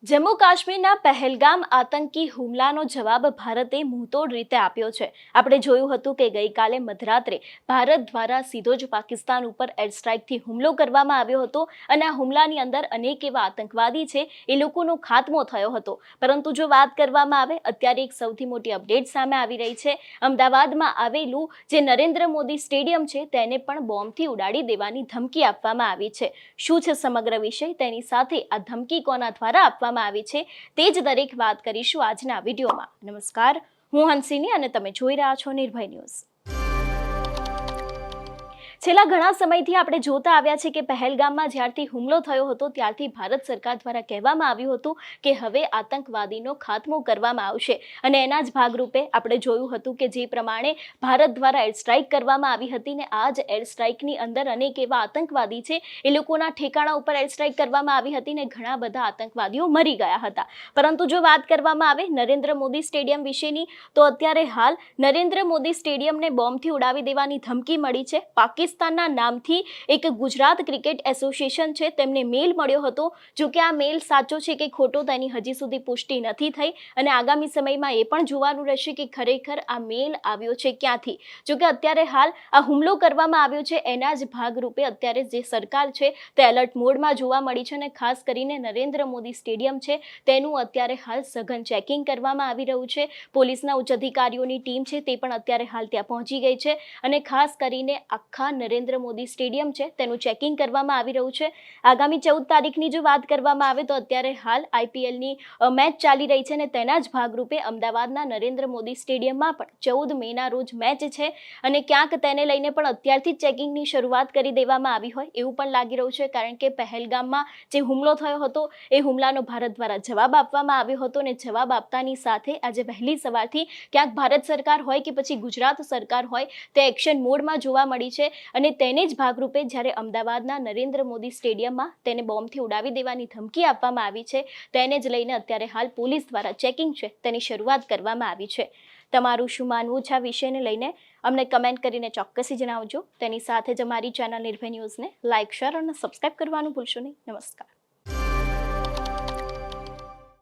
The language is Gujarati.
જમ્મુ કાશ્મીરના પહેલગામ આતંકી હુમલાનો જવાબ ભારતે મુંહતોડ રીતે આપ્યો છે. આપણે જોયું હતું કે ગઈકાલે મધરાત્રે ભારત દ્વારા સીધો જ પાકિસ્તાન ઉપર એર સ્ટ્રાઇકથી હુમલો કરવામાં આવ્યો હતો અને આ હુમલાની અંદર અનેક એવા આતંકવાદી છે એ લોકોનો ખાત્મો થયો હતો. પરંતુ જો વાત કરવામાં આવે, અત્યારે એક સૌથી મોટી અપડેટ સામે આવી રહી છે. અમદાવાદમાં આવેલું જે નરેન્દ્ર મોદી સ્ટેડિયમ છે તેને પણ બોમ્બથી ઉડાડી દેવાની ધમકી આપવામાં આવી છે. શું છે સમગ્ર વિષય, તેની સાથે આ ધમકી કોના દ્વારા આપવામાં આવી છે તે જ દરેક વાત કરીશું આજના વિડીયોમાં. નમસ્કાર, હું હંસિની અને તમે જોઈ રહ્યા છો નિર્ભય ન્યૂઝ. છેલ્લા ઘણા સમયથી આપણે જોતા આવ્યા છે કે પહેલગામમાં જ્યારથી હુમલો થયો હતો ત્યારથી ભારત સરકાર દ્વારા કહેવામાં આવ્યું હતું કે હવે આતંકવાદીનો ખાત્મો કરવામાં આવશે અને એના જ ભાગરૂપે આપણે જોયું હતું કે જે પ્રમાણે ભારત દ્વારા એર સ્ટ્રાઇક કરવામાં આવી હતી ને આ જ એર સ્ટ્રાઇકની અંદર અનેક એવા આતંકવાદી છે એ લોકોના ઠેકાણા ઉપર એર સ્ટ્રાઇક કરવામાં આવી હતી ને ઘણા બધા આતંકવાદીઓ મરી ગયા હતા. પરંતુ જો વાત કરવામાં આવે નરેન્દ્ર મોદી સ્ટેડિયમ વિશેની, તો અત્યારે હાલ નરેન્દ્ર મોદી સ્ટેડિયમને બોમ્બથી ઉડાવી દેવાની ધમકી મળી છે. પાકિસ્તાનના નામથી એક ગુજરાત ક્રિકેટ એસોસિએશન છે તેમને મેલ મળ્યો હતો. જો કે આ મેલ સાચો છે કે ખોટો તેની હજી સુધી પુષ્ટિ નથી થઈ અને આગામી સમયમાં એ પણ જોવાનું રહેશે કે ખરેખર આ મેલ આવ્યો છે ક્યાંથી. જો કે અત્યારે હાલ આ હુમલો કરવામાં આવ્યો છે એના જ ભાગરૂપે અત્યારે જે સરકાર છે તે એલર્ટ મોડમાં જોવા મળી છે અને ખાસ કરીને નરેન્દ્ર મોદી સ્ટેડિયમ છે તેનું અત્યારે હાલ સઘન ચેકિંગ કરવામાં આવી રહ્યું છે. પોલીસના ઉચ્ચ અધિકારીઓની ટીમ છે તે પણ અત્યારે હાલ ત્યાં પહોંચી ગઈ છે અને ખાસ કરીને આખા નરેન્દ્ર મોદી સ્ટેડિયમ છે તેનું ચેકિંગ કરવામાં આવી રહ્યું છે. આગામી 14 તારીખની જો વાત કરવામાં આવે તો અત્યારે હાલ આઈપીએલની મેચ ચાલી રહી છે અને તેના જ ભાગરૂપે અમદાવાદના નરેન્દ્ર મોદી સ્ટેડિયમમાં પણ 14 મેના રોજ મેચ છે અને ક્યાંક તેને લઈને પણ અત્યારથી જ ચેકિંગની શરૂઆત કરી દેવામાં આવી હોય એવું પણ લાગી રહ્યું છે. કારણ કે પહેલગામમાં જે હુમલો થયો હતો એ હુમલાનો ભારત દ્વારા જવાબ આપવામાં આવ્યો હતો અને જવાબ આપતાની સાથે આજે વહેલી સવારથી ક્યાંક ભારત સરકાર હોય કે પછી ગુજરાત સરકાર હોય તે એક્શન મોડમાં જોવા મળી છે અને તેને જ ભાગરૂપે જ્યારે અમદાવાદના નરેન્દ્ર મોદી સ્ટેડિયમમાં તેને બોમ્બથી ઉડાવી દેવાની ધમકી આપવામાં આવી છે તેને જ લઈને અત્યારે હાલ પોલીસ દ્વારા ચેકિંગ છે તેની શરૂઆત કરવામાં આવી છે. તમારું શું માનવું છે આ વિષયને લઈને અમને કમેન્ટ કરીને ચોક્કસથી જણાવજો. તેની સાથે જ અમારી ચેનલ નિર્ભય ન્યૂઝને લાઇક, શેર અને સબસ્ક્રાઇબ કરવાનું ભૂલશો નહીં. નમસ્કાર.